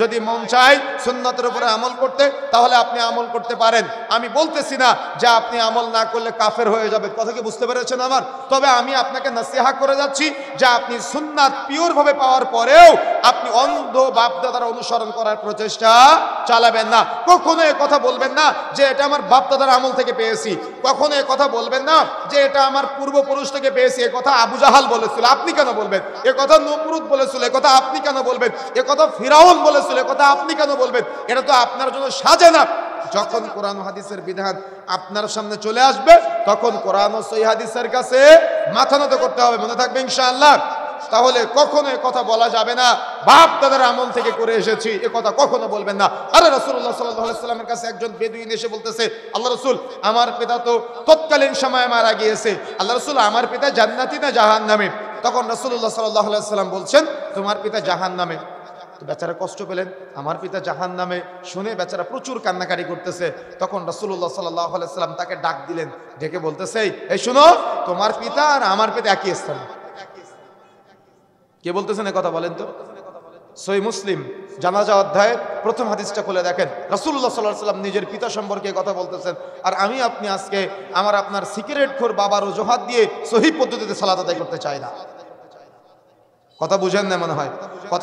যদি মন চায় সুন্নতের উপরে আমল করতে, তাহলে আপনি আমল করতে পারেন। আমি বলতেছি না যে আপনি আমল না করলে কাফের হয়ে যাবে, কথা কি বুঝতে পেরেছেন আমার? তবে আমি আপনাকে নসিহা করে যাচ্ছি যে আপনি সুন্নাত পিওর ভাবে পাওয়ার পরেও আপনি অন্ধ বাপদাদার অনুসরণ করার প্রচেষ্টা চালাবেন না। কখনো এ কথা বলবেন না যে এটা আমার বাপদাদার আমল থেকে পেয়েছি, কখনো এ কথা বলবেন না যে এটা আমার পূর্বপুরুষ থেকে পেয়েছি। এ কথা আবু জাহাল বলেছিল, আপনি কেন বলবেন? এ কথা নমরুদ বলেছিল, এ কথা আপনি কেন বলবেন? এ কথা ফিরাউন বলেছিল, এ কথা আপনি কেন বলবেন? এটা তো আপনার জন্য সাজে না। যখন কোরআন হাদিসের বিধান আপনার সামনে চলে আসবে, তখন কোরআন ও সহিহ হাদিসের কাছে মাথা নত করতে হবে, মনে থাকবে ইনশাআল্লাহ। তাহলে কখনো এ কথা বলা যাবে না বাপ তাদের আমল থেকে করে এসেছি, এ কথা কখনো বলবেন না। আরে রাসূলুল্লাহ সাল্লাল্লাহু আলাইহি সাল্লামের কাছে একজন বেদুইন এসে বলতেছে, আল্লাহ রাসূল, আমার পিতা তো তৎকালীন সময়ে মারা গিয়েছে, আল্লাহ রাসূল আমার পিতা জান্নাতি না জাহান্নামে? তখন রাসূলুল্লাহ সাল্লাল্লাহু আলাইহি সাল্লাম বলছেন, তোমার পিতা জাহান্নামে। বেচারা কষ্ট পেলেন, আমার পিতা জাহান্নামে শুনে বেচারা প্রচুর কান্নাকাটি করতেছে। তখন রাসূলুল্লাহ সাল্লাল্লাহু আলাইহি সাল্লাম তাকে ডাক দিলেন, ডেকে বলতেছে, এই শোনো, তোমার পিতা আর আমার পিতা একই স্থানে। কে বলতেছেন এই কথা বলেন তো? সহিহ মুসলিম জানাজা অধ্যায়ের প্রথম হাদিসটা খুলে দেখেন, রাসূলুল্লাহ সাল্লাল্লাহু আলাইহি সাল্লাম নিজের পিতা সম্পর্কে কথা বলতেছেন। আর আমি আপনি আজকে আমার আপনার সিগারেট খোর বাবার অজুহাত দিয়ে সহিহ পদ্ধতিতে সালাত আদায় করতে চাই না। কথা বুঝেন না মনে হয়।